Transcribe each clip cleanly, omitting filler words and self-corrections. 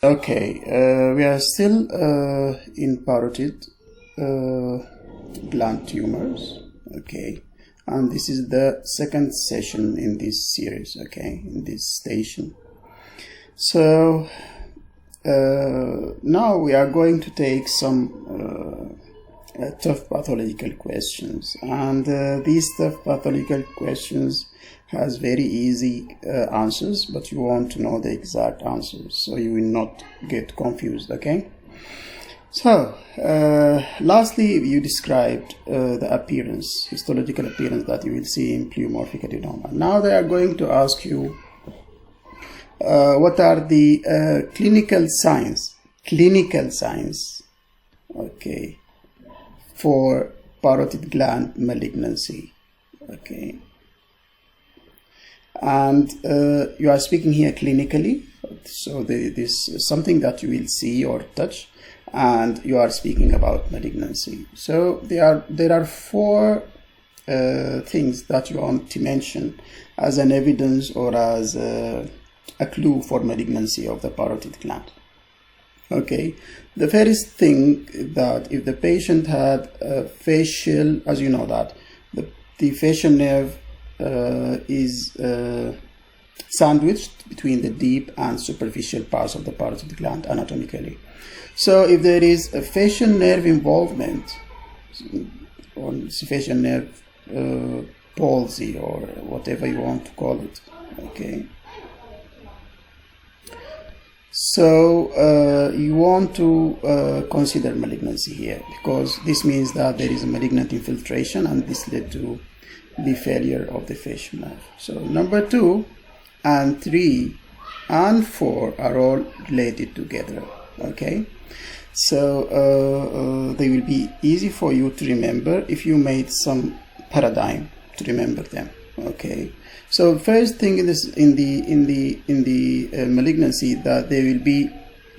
Okay, we are still in parotid gland tumors. Okay, and this is the second session in this series. Okay, in this station. So now we are going to take some tough pathological questions, and these tough pathological questions has very easy answers, but you want to know the exact answers so you will not get confused. Okay, so lastly you described the appearance, histological appearance that you will see in pleomorphic adenoma. Now they are going to ask you what are the clinical signs, okay, for parotid gland malignancy. Okay, and you are speaking here clinically, so this is something that you will see or touch, and you are speaking about malignancy. So there are four things that you want to mention as an evidence or as a clue for malignancy of the parotid gland. Okay, the first thing that if the patient had a facial, as you know that the facial nerve is sandwiched between the deep and superficial parts of the parotid gland anatomically. So if there is a facial nerve involvement or facial nerve palsy or whatever you want to call it, okay, so you want to consider malignancy here, because this means that there is a malignant infiltration and this led to the failure of the facial nerve. So number 2 and 3 and 4 are all related together. Okay, so they will be easy for you to remember if you made some paradigm to remember them. Okay, so first thing in the malignancy, that there will be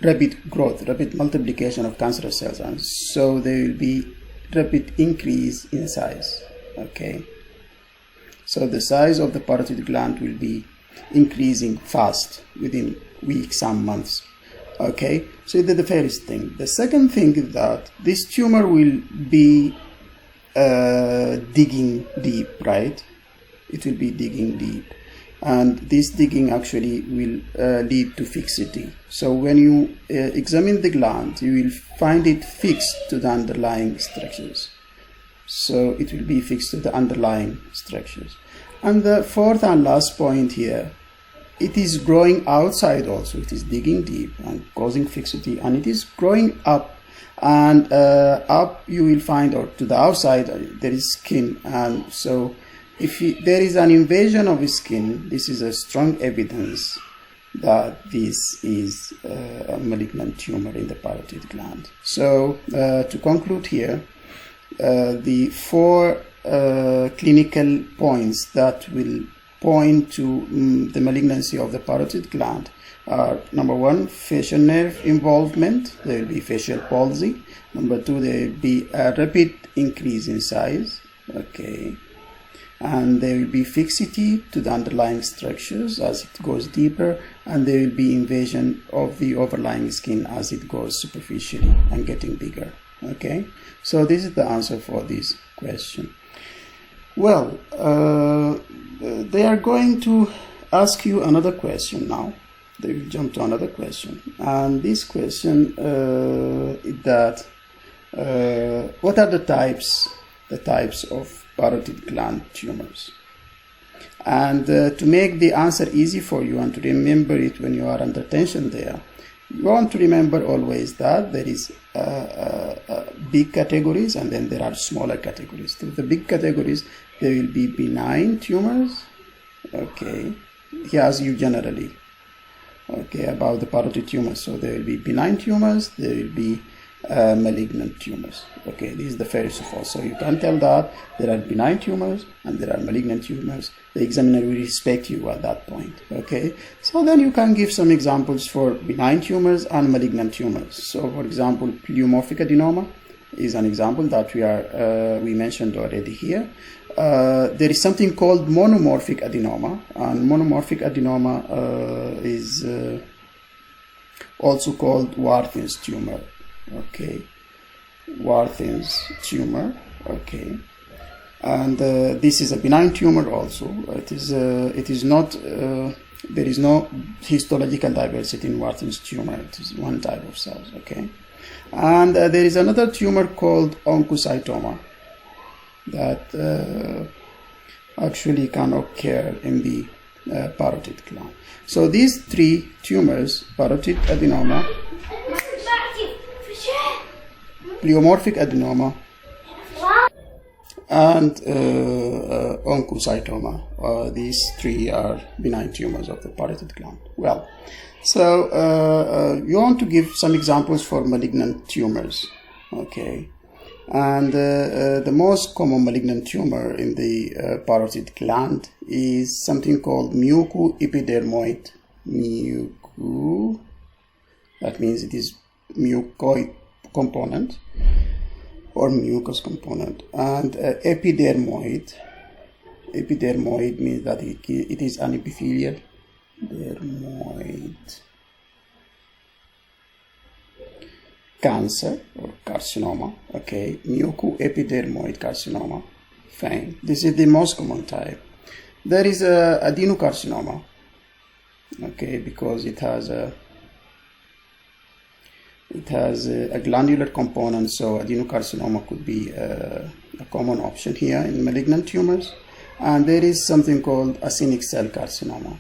rapid growth, rapid multiplication of cancerous cells, and so there will be rapid increase in size. Okay, so the size of the parotid gland will be increasing fast within weeks and months. Okay, so that's the first thing. The second thing is that this tumor will be digging deep, right? It will be digging deep, and this digging actually will lead to fixity. So when you examine the gland, you will find it fixed to the underlying structures. So it will be fixed to the underlying structures. And the fourth and last point here, it is growing outside also. It is digging deep and causing fixity, and it is growing up, and up you will find, or to the outside, there is skin. And so if there is an invasion of skin, this is a strong evidence that this is a malignant tumor in the parotid gland. So to conclude here, the four clinical points that will point to the malignancy of the parotid gland are: number 1, facial nerve involvement, there will be facial palsy. Number 2, there will be a rapid increase in size, okay, and there will be fixity to the underlying structures as it goes deeper, and there will be invasion of the overlying skin as it goes superficially and getting bigger. Okay, so this is the answer for this question. Well, they are going to ask you another question now. They will jump to another question, and this question is that what are the types of parotid gland tumors? And to make the answer easy for you and to remember it when you are under tension there, you want to remember always that there is big categories and then there are smaller categories. So the big categories, there will be benign tumors, okay, here's you generally, okay, about the parotid tumors. So there will be benign tumors, there will be malignant tumors. Okay, this is the first of all. So you can tell that there are benign tumors and there are malignant tumors. The examiner will respect you at that point. Okay, so then you can give some examples for benign tumors and malignant tumors. So for example, pleomorphic adenoma is an example that we mentioned already here. There is something called monomorphic adenoma, and monomorphic adenoma is also called Warthin's tumor. Okay, Warthin's tumor. Okay, and this is a benign tumor also. It is not. There is no histological diversity in Warthin's tumor. It is one type of cells. Okay, and there is another tumor called oncocytoma that actually can occur in the parotid gland. So these three tumors, parotid adenoma, pleomorphic adenoma, and oncocytoma, these three are benign tumors of the parotid gland. Well, so you want to give some examples for malignant tumors. Okay, and the most common malignant tumor in the parotid gland is something called mucoepidermoid. That means it is mucoid component or mucous component, and epidermoid means that it is an epithelial dermoid cancer or carcinoma. Okay, mucoepidermoid carcinoma. Fine. This is the most common type. There is adenocarcinoma. Okay, because it has a glandular component, so adenocarcinoma could be a common option here in malignant tumors. And there is something called acinic cell carcinoma.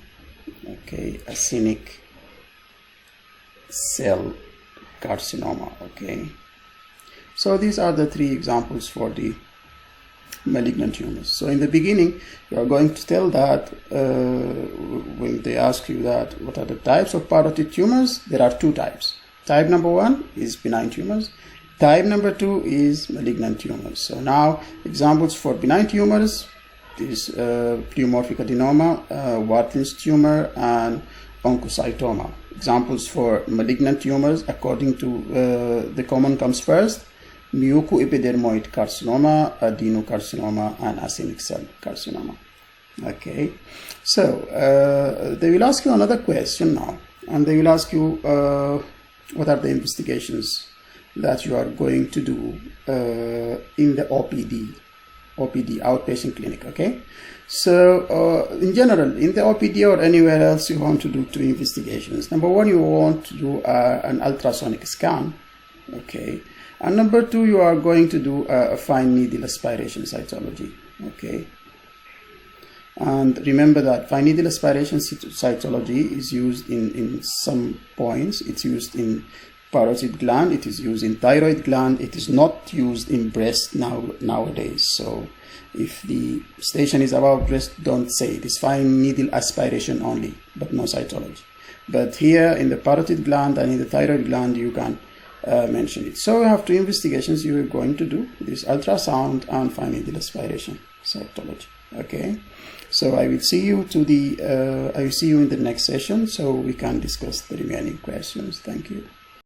Okay, acinic cell carcinoma. Okay, so these are the three examples for the malignant tumors. So in the beginning, you are going to tell that when they ask you that what are the types of parotid tumors, there are two types. Type number 1 is benign tumors. Type number 2 is malignant tumors. So now examples for benign tumors is pleomorphic adenoma, Warthin's tumor, and oncocytoma. Examples for malignant tumors, according to the common comes first: mucoepidermoid carcinoma, adenocarcinoma, and acinic cell carcinoma. Okay, so they will ask you another question now, and they will ask you what are the investigations that you are going to do in the OPD, outpatient clinic. Okay, so in general, in the OPD or anywhere else, you want to do two investigations. Number 1, you want to do an ultrasonic scan. Okay, and number 2, you are going to do a fine needle aspiration cytology. Okay, and remember that fine needle aspiration cytology is used in some points. It's used in parotid gland, it is used in thyroid gland, it is not used in breast nowadays. So if the station is above breast, don't say it is fine needle aspiration only, but no cytology. But here in the parotid gland and in the thyroid gland, you can mention it. So you have two investigations you are going to do: this ultrasound and fine needle aspiration cytology. Okay, so I will see you in the next session, so we can discuss the remaining questions. Thank you.